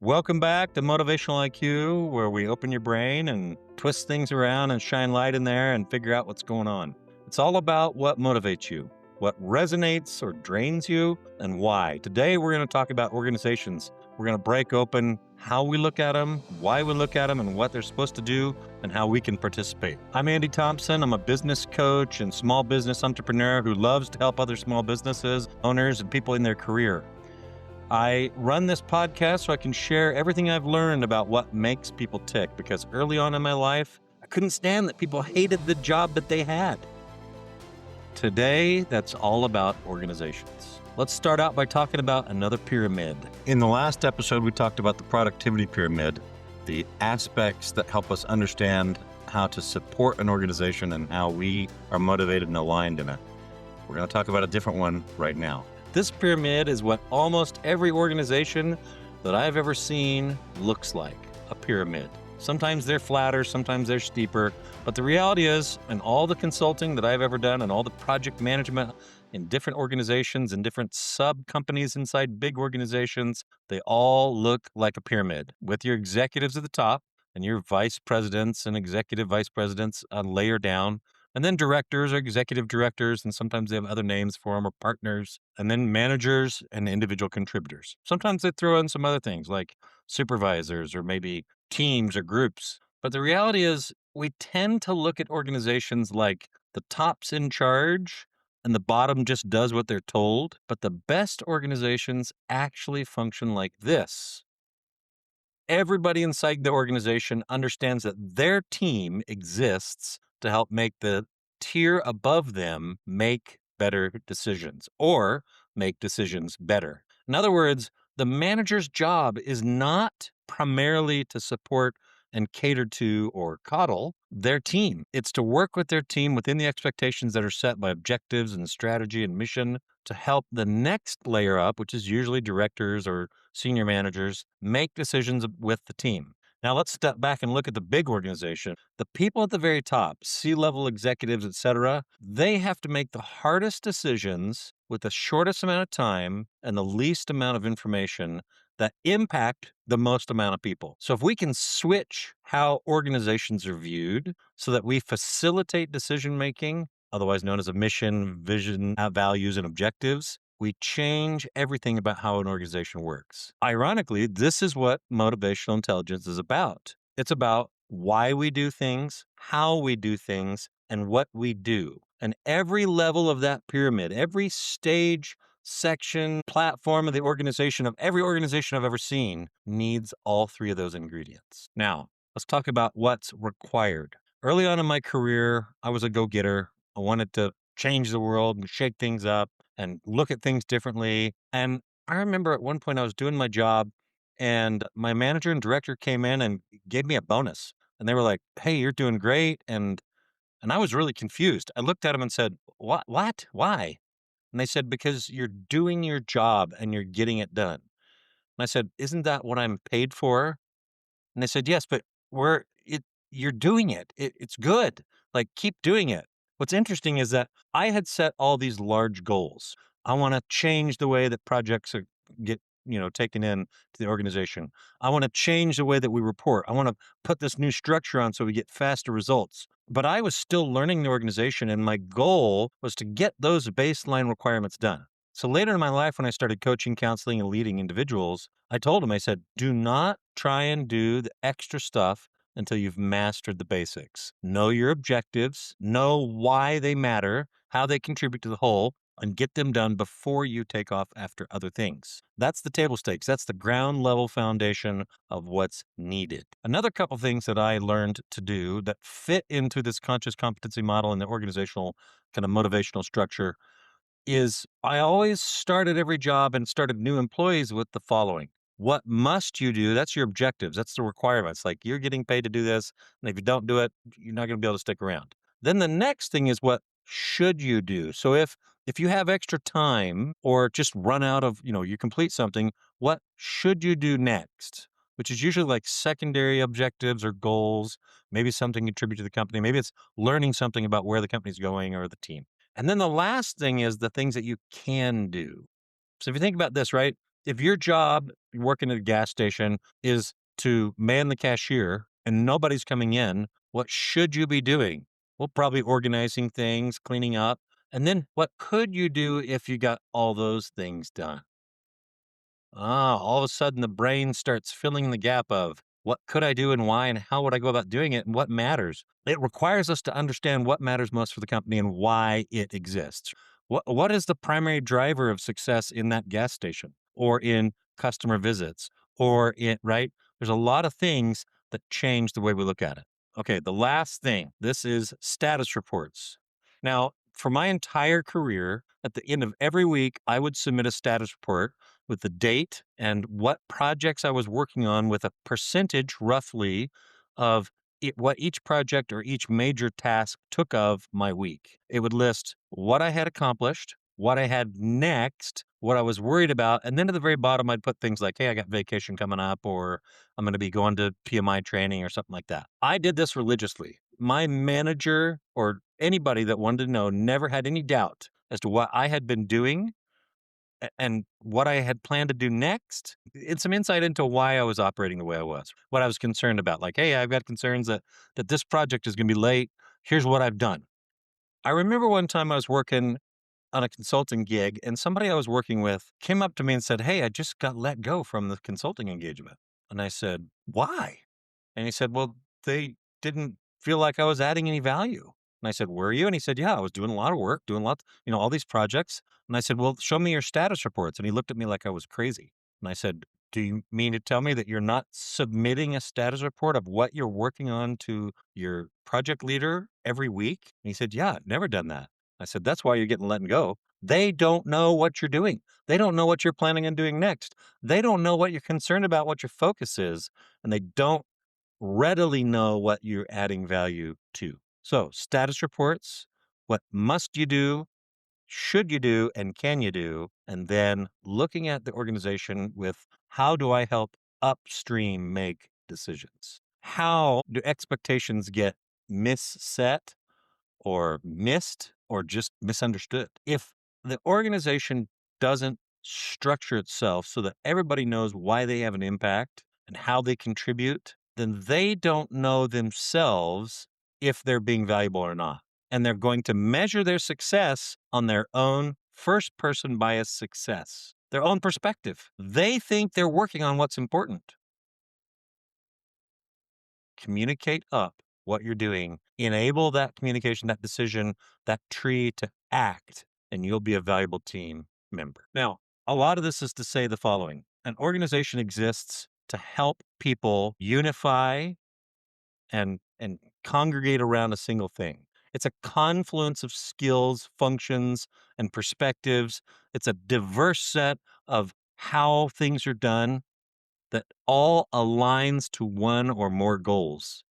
Welcome back to Motivational IQ, where we open your brain and twist things around and shine light in there and figure out what's going on. It's all about what motivates you, what resonates or drains you, and why. Today, we're going to talk about organizations. We're going to break open how we look at them, why we look at them, and what they're supposed to do, and how we can participate. I'm Andy Thompson. I'm a business coach and small business entrepreneur who loves to help other small businesses, owners, and people in their career. I run this podcast so I can share everything I've learned about what makes people tick, because early on in my life, I couldn't stand that people hated the job that they had. Today, that's all about organizations. Let's start out by talking about another pyramid. In the last episode, we talked about the productivity pyramid, the aspects that help us understand how to support an organization and how we are motivated and aligned in it. We're going to talk about a different one right now. This pyramid is what almost every organization that I've ever seen looks like, a pyramid. Sometimes they're flatter, sometimes they're steeper, but the reality is, in all the consulting that I've ever done and all the project management in different organizations and different sub-companies inside big organizations, they all look like a pyramid, with your executives at the top and your vice presidents and executive vice presidents a layer down. And then directors or executive directors, and sometimes they have other names for them, or partners, and then managers and individual contributors. Sometimes they throw in some other things like supervisors or maybe teams or groups. But the reality is we tend to look at organizations like the top's in charge and the bottom just does what they're told. But the best organizations actually function like this. Everybody inside the organization understands that their team exists to help make the tier above them make better decisions or make decisions better. In other words, the manager's job is not primarily to support and cater to or coddle their team. It's to work with their team within the expectations that are set by objectives and strategy and mission to help the next layer up, which is usually directors or senior managers, make decisions with the team. Now let's step back and look at the big organization. The people at the very top, C-level executives, etc., they have to make the hardest decisions with the shortest amount of time and the least amount of information that impact the most amount of people. So if we can switch how organizations are viewed so that we facilitate decision-making, otherwise known as a mission, vision, values, and objectives, we change everything about how an organization works. Ironically, this is what motivational intelligence is about. It's about why we do things, how we do things, and what we do. And every level of that pyramid, every stage, section, platform of the organization, of every organization I've ever seen, needs all three of those ingredients. Now, let's talk about what's required. Early on in my career, I was a go-getter. I wanted to change the world and shake things up and look at things differently. And I remember at one point I was doing my job and my manager and director came in and gave me a bonus. And they were like, "Hey, you're doing great." And I was really confused. I looked at them and said, "What? What? Why?" And they said, "Because you're doing your job and you're getting it done." And I said, "Isn't that what I'm paid for?" And they said, "Yes, but you're doing it. It's good. Like, keep doing it." What's interesting is that I had set all these large goals. I want to change the way that projects get, taken in to the organization. I want to change the way that we report. I want to put this new structure on so we get faster results. But I was still learning the organization, and my goal was to get those baseline requirements done. So later in my life, when I started coaching, counseling, and leading individuals, I told them, I said, do not try and do the extra stuff until you've mastered the basics. Know your objectives, know why they matter, how they contribute to the whole, and get them done before you take off after other things. That's the table stakes. That's the ground level foundation of what's needed. Another couple things that I learned to do that fit into this conscious competency model and the organizational kind of motivational structure is I always started every job and started new employees with the following. What must you do? That's your objectives. That's the requirements. Like, you're getting paid to do this. And if you don't do it, you're not going to be able to stick around. Then the next thing is, what should you do? So if you have extra time or just run out of, you complete something, what should you do next? Which is usually like secondary objectives or goals, maybe something contribute to the company. Maybe it's learning something about where the company's going or the team. And then the last thing is the things that you can do. So if you think about this, right? If your job working at a gas station is to man the cashier and nobody's coming in, what should you be doing? Well, probably organizing things, cleaning up. And then what could you do if you got all those things done? All of a sudden the brain starts filling the gap of what could I do and why and how would I go about doing it and what matters. It requires us to understand what matters most for the company and why it exists. What is the primary driver of success in that gas station or in customer visits or in, right? There's a lot of things that change the way we look at it. Okay, the last thing, this is status reports. Now, for my entire career, at the end of every week, I would submit a status report with the date and what projects I was working on with a percentage roughly of what each project or each major task took of my week. It would list what I had accomplished, what I had next, what I was worried about. And then at the very bottom, I'd put things like, hey, I got vacation coming up, or I'm going to be going to PMI training or something like that. I did this religiously. My manager or anybody that wanted to know never had any doubt as to what I had been doing and what I had planned to do next. It's some insight into why I was operating the way I was, what I was concerned about. Like, hey, I've got concerns that this project is going to be late. Here's what I've done. I remember one time I was working on a consulting gig, and somebody I was working with came up to me and said, hey, I just got let go from the consulting engagement. And I said, why? And he said, well, they didn't feel like I was adding any value. And I said, were you? And he said, yeah, I was doing a lot of work, doing lots, all these projects. And I said, well, show me your status reports. And he looked at me like I was crazy. And I said, do you mean to tell me that you're not submitting a status report of what you're working on to your project leader every week? And he said, yeah, I've never done that. I said, that's why you're getting let go. They don't know what you're doing. They don't know what you're planning on doing next. They don't know what you're concerned about, what your focus is, and they don't readily know what you're adding value to. So, status reports, what must you do, should you do, and can you do? And then looking at the organization with how do I help upstream make decisions? How do expectations get misset or missed or just misunderstood? If the organization doesn't structure itself so that everybody knows why they have an impact and how they contribute, then they don't know themselves if they're being valuable or not. And they're going to measure their success on their own first person bias success, their own perspective. They think they're working on what's important. Communicate up what you're doing, enable that communication, that decision, that tree to act, and you'll be a valuable team member. Now, a lot of this is to say the following: an organization exists to help people unify and congregate around a single thing. It's a confluence of skills, functions, and perspectives. It's a diverse set of how things are done that all aligns to one or more goals.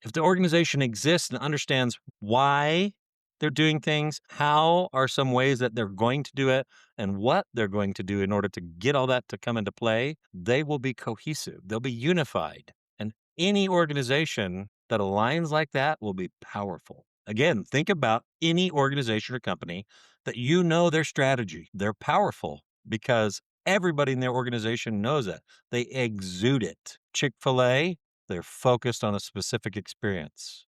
If the organization exists and understands why they're doing things, how are some ways that they're going to do it, and what they're going to do in order to get all that to come into play, they will be cohesive. They'll be unified. And any organization that aligns like that will be powerful. Again, think about any organization or company that you know their strategy. They're powerful because everybody in their organization knows it. They exude it. Chick-fil-A, they're focused on a specific experience.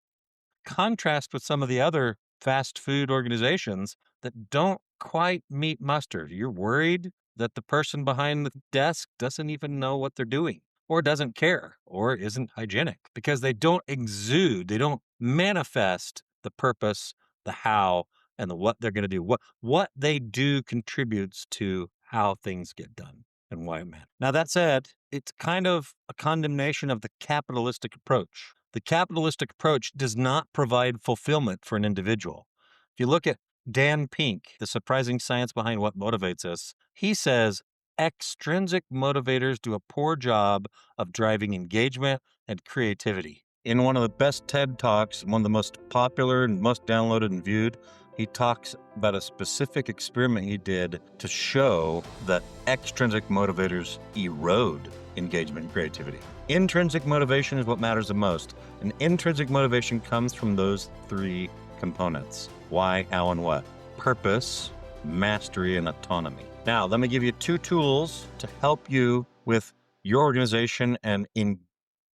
Contrast with some of the other fast food organizations that don't quite meet mustard. You're worried that the person behind the desk doesn't even know what they're doing, or doesn't care, or isn't hygienic because they don't exude, they don't manifest the purpose, the how, and the what they're going to do. What they do contributes to how things get done and why it matters. Now, that said, it's kind of a condemnation of the capitalistic approach. The capitalistic approach does not provide fulfillment for an individual. If you look at Dan Pink, The Surprising Science Behind What Motivates Us, he says extrinsic motivators do a poor job of driving engagement and creativity. In one of the best TED Talks, one of the most popular and most downloaded and viewed, he talks about a specific experiment he did to show that extrinsic motivators erode engagement and creativity. Intrinsic motivation is what matters the most. And intrinsic motivation comes from those three components: why, how, and what. Purpose, mastery, and autonomy. Now, let me give you 2 tools to help you with your organization and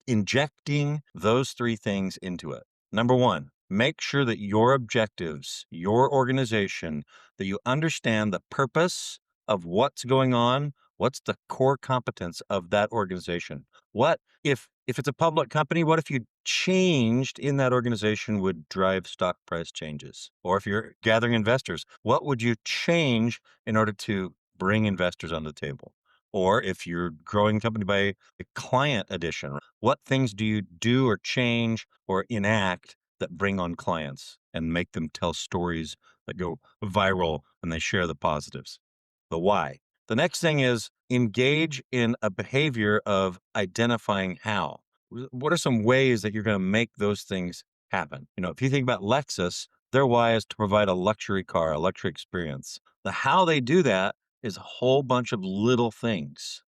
injecting those 3 things into it. Number 1, make sure that your objectives, your organization, that you understand the purpose of what's going on, what's the core competence of that organization. What if it's a public company, what if you changed in that organization would drive stock price changes? Or if you're gathering investors, what would you change in order to bring investors on the table? Or if you're growing the company by a client addition, what things do you do or change or enact that bring on clients and make them tell stories that go viral and they share the positives? The why. The next thing is engage in a behavior of identifying how. What are some ways that you're going to make those things happen? If you think about Lexus, their why is to provide a luxury car, a luxury experience. The how they do that is a whole bunch of little things.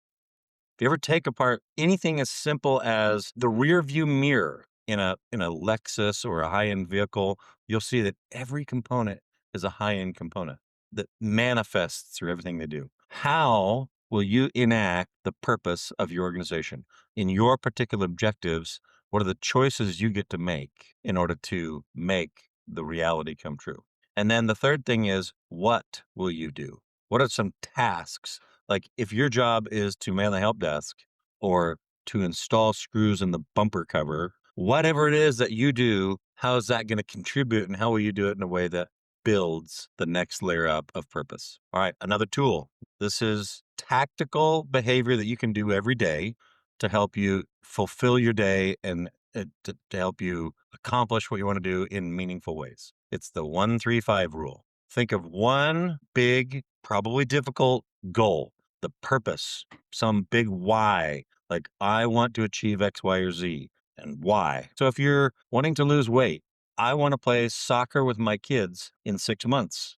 If you ever take apart anything as simple as the rear view mirror in a Lexus or a high-end vehicle, you'll see that every component is a high-end component that manifests through everything they do. How will you enact the purpose of your organization? In your particular objectives, what are the choices you get to make in order to make the reality come true? And then the third thing is, what will you do? What are some tasks? Like if your job is to man the help desk or to install screws in the bumper cover, whatever it is that you do, how is that going to contribute and how will you do it in a way that builds the next layer up of purpose? All right, another tool. This is tactical behavior that you can do every day to help you fulfill your day and to help you accomplish what you want to do in meaningful ways. It's the 1-3-5 rule. Think of one big, probably difficult goal, the purpose, some big why, like I want to achieve X, Y, or Z, and why. So if you're wanting to lose weight, I want to play soccer with my kids in 6 months.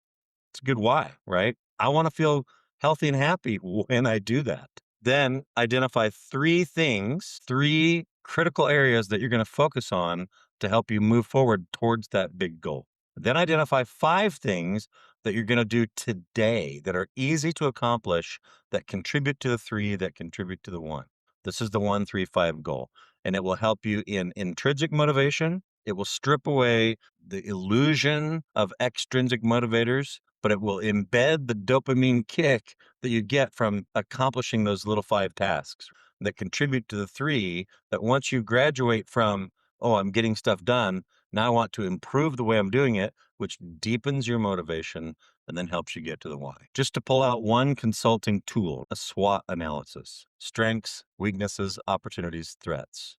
It's a good why, right? I want to feel healthy and happy when I do that. Then identify 3 things, 3 critical areas that you're going to focus on to help you move forward towards that big goal. Then identify 5 things that you're going to do today that are easy to accomplish, that contribute to the 3, that contribute to the 1. This is the 1-3-5 goal, and it will help you in intrinsic motivation. It will strip away the illusion of extrinsic motivators, but it will embed the dopamine kick that you get from accomplishing those little 5 tasks that contribute to the 3, that once you graduate from, oh, I'm getting stuff done, now I want to improve the way I'm doing it, which deepens your motivation and then helps you get to the why. Just to pull out one consulting tool, a SWOT analysis: strengths, weaknesses, opportunities, threats.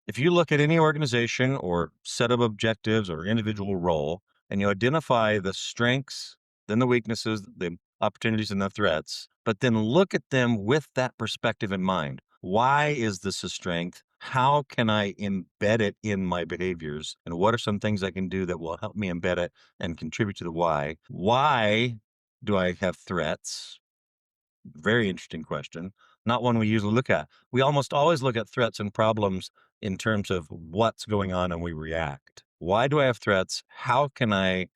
If you look at any organization or set of objectives or individual role, and you identify the strengths, then the weaknesses, the opportunities, and the threats, but then look at them with that perspective in mind. Why is this a strength? How can I embed it in my behaviors? And what are some things I can do that will help me embed it and contribute to the why? Why do I have threats? Very interesting question. Not one we usually look at. We almost always look at threats and problems in terms of what's going on and we react. Why do I have threats? How can I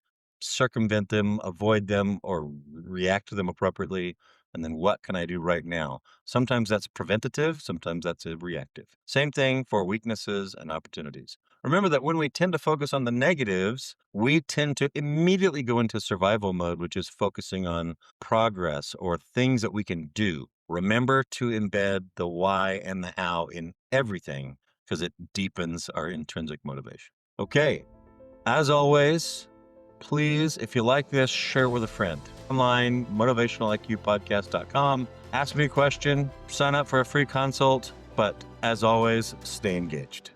circumvent them, avoid them, or react to them appropriately? And then what can I do right now? Sometimes that's preventative, sometimes that's reactive. Same thing for weaknesses and opportunities. Remember that when we tend to focus on the negatives, we tend to immediately go into survival mode, which is focusing on progress or things that we can do. Remember to embed the why and the how in everything because it deepens our intrinsic motivation. Okay, as always, please, if you like this, share it with a friend. Online, motivationaliqpodcast.com. Ask me a question, sign up for a free consult, but as always, stay engaged.